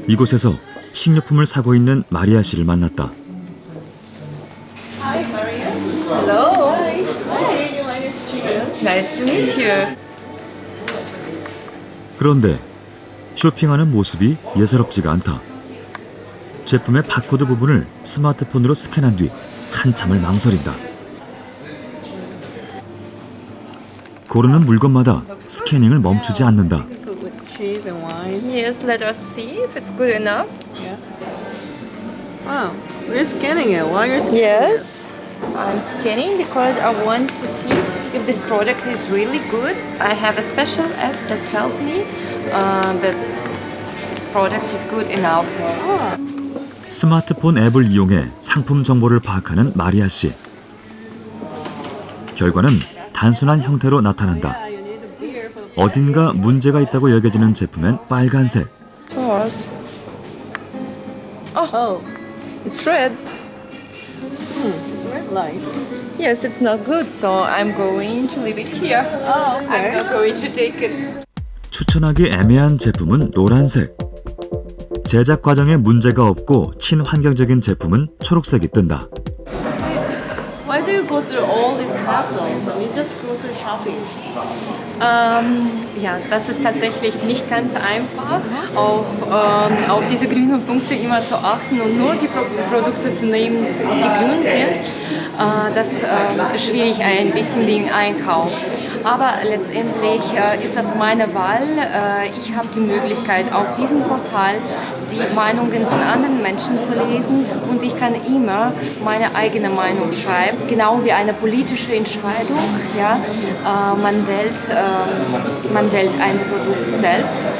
이곳에서 식료품을 사고 있는 마리아 씨를 만났다. Hello. Nice to meet you. 그런데 쇼핑하는 모습이 예사롭지가 않다. 제품의 바코드 부분을 스마트폰으로 스캔한 뒤 한참을 망설인다. 고르는 물건마다 스캐닝을 멈추지 않는다. Yes, let us see if it's good enough. Wow, we're scanning it. Why are you scanning Yes, I'm scanning because I want to see if this product is really good. I have a special app that tells me that this product is good enough. 스마트폰 앱을 이용해 상품 정보를 파악하는 마리아 씨. 결과는 단순한 형태로 나타난다. 어딘가 문제가 있다고 여겨지는 제품엔 빨간색. Yours. Oh, it's red. It's red light. Yes, it's not good, so I'm going to leave it here. Oh, okay. I'm not going to take it. 추천하기 애매한 제품은 노란색. 제작 과정에 문제가 없고 친환경적인 제품은 초록색이 뜬다. Why do you go through all this hassle? It's just grocery shopping. Ja, das ist tatsächlich nicht ganz einfach, auf diese grünen Punkte immer zu achten und nur die Produkte zu nehmen, die grün sind. Das ist schwierig ein bisschen den Einkauf. Aber letztendlich ist das meine Wahl. Ich habe die Möglichkeit, auf diesem Portal die Meinungen von anderen Menschen zu lesen und ich kann immer meine eigene Meinung schreiben, genau wie eine politische Entscheidung. Ja? Man wählt ein Produkt selbst.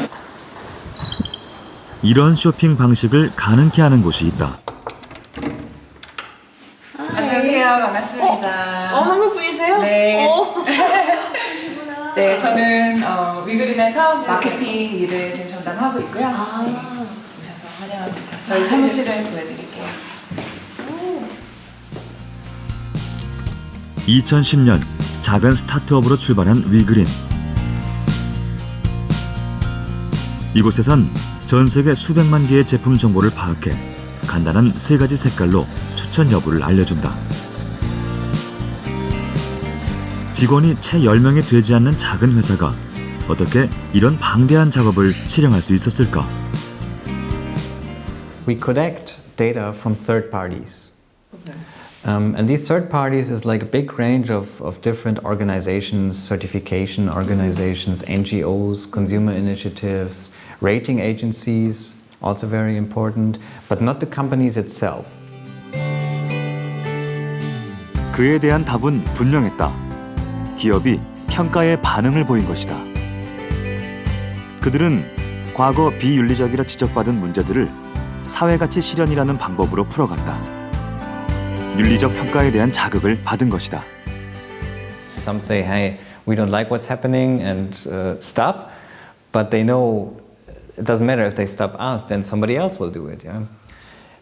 이런 쇼핑 방식을 가능케 하는 곳이 있다. 안녕하세요. 반갑습니다. 한국 분이세요? 네. 네, 저는 위그린에서 마케팅 일을 지금 전담하고 있고요. 네, 오셔서 환영합니다. 저희 사무실을 보여드릴게요. 2010년 작은 스타트업으로 출발한 위그린. 이곳에선 전 세계 수백만 개의 제품 정보를 파악해 간단한 3가지 색깔로 추천 여부를 알려준다. 직원이 채 10명이 되지 않는 작은 회사가 어떻게 이런 방대한 작업을 실행할 수 있었을까? We collect data from third parties. And these third parties is like a big range of different organizations, certification organizations, NGOs, consumer initiatives, rating agencies, also very important, but not the companies itself. 그에 대한 답은 분명했다. 기업이 평가에 반응을 보인 것이다. 그들은 과거 비윤리적이라 지적받은 문제들을 사회가치 실현이라는 방법으로 풀어갔다. 윤리적 평가에 대한 자극을 받은 것이다. Some say, hey, we don't like what's happening and stop, but they know it doesn't matter if they stop us, then somebody else will do it. Yeah?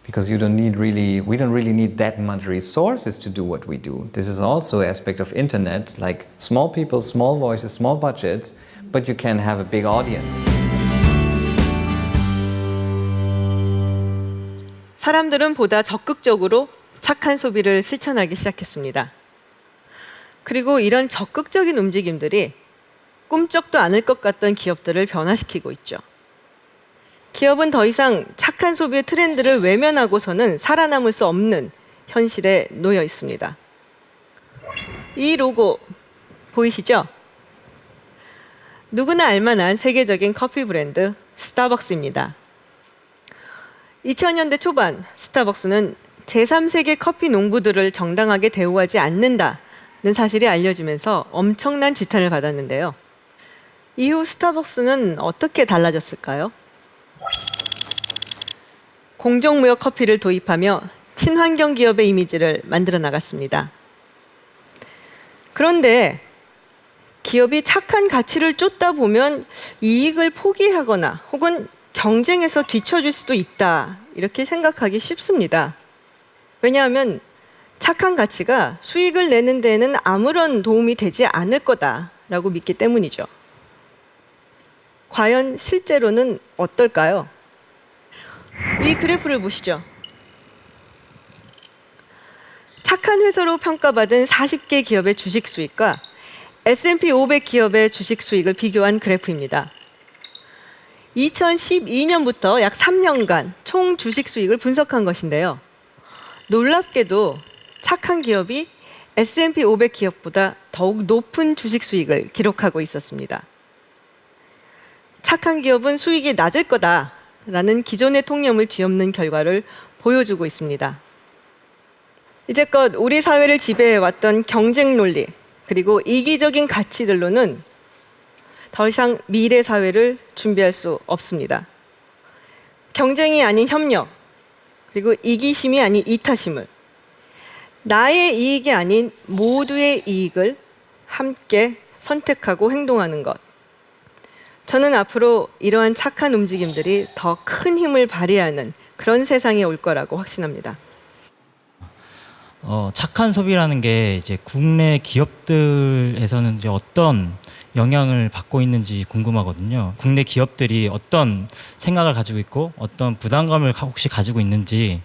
Because we don't really need that much resources to do what we do. This is also an aspect of internet, like small people, small voices, small budgets, but you can have a big audience. 사람들은 보다 적극적으로 착한 소비를 실천하기 시작했습니다. 그리고 이런 적극적인 움직임들이 꿈쩍도 않을 것 같던 기업들을 변화시키고 있죠. 기업은 더 이상 착한 소비의 트렌드를 외면하고서는 살아남을 수 없는 현실에 놓여 있습니다. 이 로고 보이시죠? 누구나 알만한 세계적인 커피 브랜드 스타벅스입니다. 2000년대 초반 스타벅스는 제3세계 커피 농부들을 정당하게 대우하지 않는다는 사실이 알려지면서 엄청난 지탄을 받았는데요. 이후 스타벅스는 어떻게 달라졌을까요? 공정무역 커피를 도입하며 친환경 기업의 이미지를 만들어 나갔습니다. 그런데 기업이 착한 가치를 쫓다 보면 이익을 포기하거나 혹은 경쟁에서 뒤처질 수도 있다, 이렇게 생각하기 쉽습니다. 왜냐하면 착한 가치가 수익을 내는 데에는 아무런 도움이 되지 않을 거다라고 믿기 때문이죠. 과연 실제로는 어떨까요? 이 그래프를 보시죠. 착한 회사로 평가받은 40개 기업의 주식 수익과 S&P 500 기업의 주식 수익을 비교한 그래프입니다. 2012년부터 약 3년간 총 주식 수익을 분석한 것인데요. 놀랍게도 착한 기업이 S&P 500 기업보다 더욱 높은 주식 수익을 기록하고 있었습니다. 착한 기업은 수익이 낮을 거다라는 기존의 통념을 뒤엎는 결과를 보여주고 있습니다. 이제껏 우리 사회를 지배해왔던 경쟁 논리 그리고 이기적인 가치들로는 더 이상 미래 사회를 준비할 수 없습니다. 경쟁이 아닌 협력, 그리고 이기심이 아닌 이타심을, 나의 이익이 아닌 모두의 이익을 함께 선택하고 행동하는 것. 저는 앞으로 이러한 착한 움직임들이 더 큰 힘을 발휘하는 그런 세상이 올 거라고 확신합니다. 착한 소비라는 게 이제 국내 기업들에서는 이제 어떤 영향을 받고 있는지 궁금하거든요. 국내 기업들이 어떤 생각을 가지고 있고 어떤 부담감을 혹시 가지고 있는지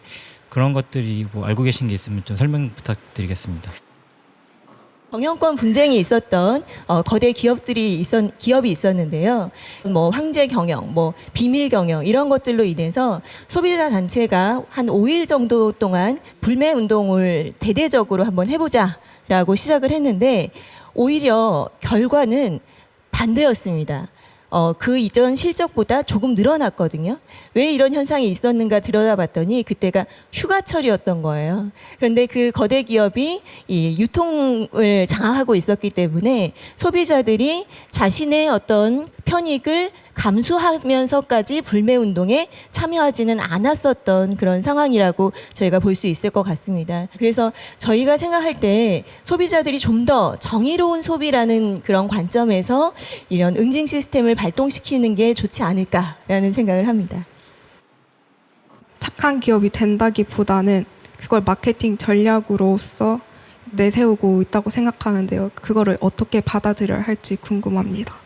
그런 것들이 뭐 알고 계신 게 있으면 좀 설명 부탁드리겠습니다. 경영권 분쟁이 있었던 거대 기업이 있었는데요. 뭐 황제 경영, 뭐 비밀 경영 이런 것들로 인해서 소비자 단체가 한 5일 정도 동안 불매 운동을 대대적으로 한번 해보자라고 시작을 했는데 오히려 결과는 반대였습니다. 그 이전 실적보다 조금 늘어났거든요. 왜 이런 현상이 있었는가 들여다봤더니 그때가 휴가철이었던 거예요. 그런데 그 거대 기업이 이 유통을 장악하고 있었기 때문에 소비자들이 자신의 어떤 편익을 감수하면서까지 불매운동에 참여하지는 않았었던 그런 상황이라고 저희가 볼 수 있을 것 같습니다. 그래서 저희가 생각할 때 소비자들이 좀 더 정의로운 소비라는 그런 관점에서 이런 응징 시스템을 발동시키는 게 좋지 않을까라는 생각을 합니다. 착한 기업이 된다기보다는 그걸 마케팅 전략으로서 내세우고 있다고 생각하는데요. 그거를 어떻게 받아들여야 할지 궁금합니다.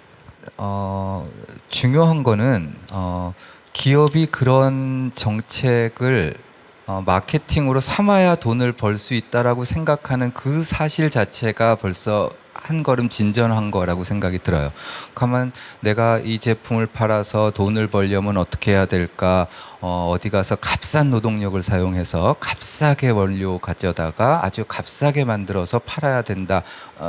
중요한 거는 기업이 그런 정책을 마케팅으로 삼아야 돈을 벌 수 있다라고 생각하는 그 사실 자체가 벌써 한 걸음 진전한 거라고 생각이 들어요. 가만 내가 이 제품을 팔아서 돈을 벌려면 어떻게 해야 될까? 어디 가서 값싼 노동력을 사용해서 값싸게 원료 가져다가 아주 값싸게 만들어서 팔아야 된다.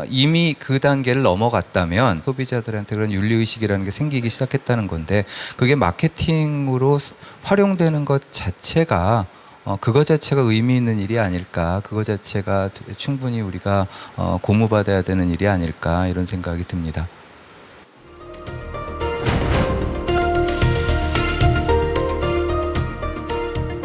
이미 그 단계를 넘어갔다면 소비자들한테 그런 윤리의식이라는 게 생기기 시작했다는 건데 그게 마케팅으로 활용되는 것 자체가 그거 자체가 의미 있는 일이 아닐까, 그거 자체가 충분히 우리가 고무받아야 되는 일이 아닐까 이런 생각이 듭니다.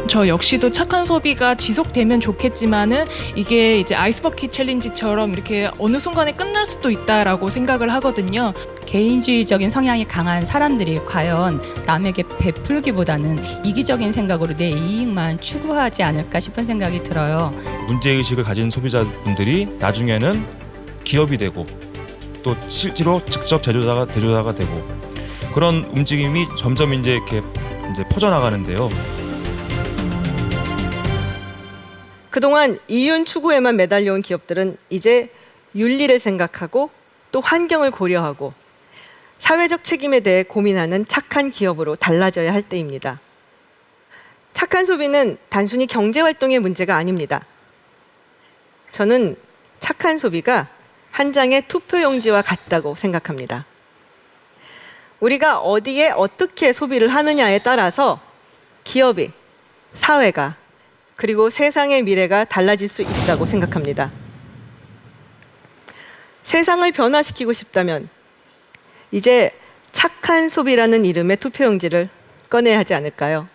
저 역시도 착한 소비가 지속되면 좋겠지만은 이게 이제 아이스버킷 챌린지처럼 이렇게 어느 순간에 끝날 수도 있다라고 생각을 하거든요. 개인주의적인 성향이 강한 사람들이 과연 남에게 베풀기보다는 이기적인 생각으로 내 이익만 추구하지 않을까 싶은 생각이 들어요. 문제의식을 가진 소비자분들이 나중에는 기업이 되고 또 실제로 직접 제조사가 되고 그런 움직임이 점점 이제 퍼져나가는데요. 그동안 이윤 추구에만 매달려온 기업들은 이제 윤리를 생각하고 또 환경을 고려하고 사회적 책임에 대해 고민하는 착한 기업으로 달라져야 할 때입니다. 착한 소비는 단순히 경제활동의 문제가 아닙니다. 저는 착한 소비가 한 장의 투표용지와 같다고 생각합니다. 우리가 어디에 어떻게 소비를 하느냐에 따라서 기업이, 사회가, 그리고 세상의 미래가 달라질 수 있다고 생각합니다. 세상을 변화시키고 싶다면 이제 착한 소비라는 이름의 투표용지를 꺼내야 하지 않을까요?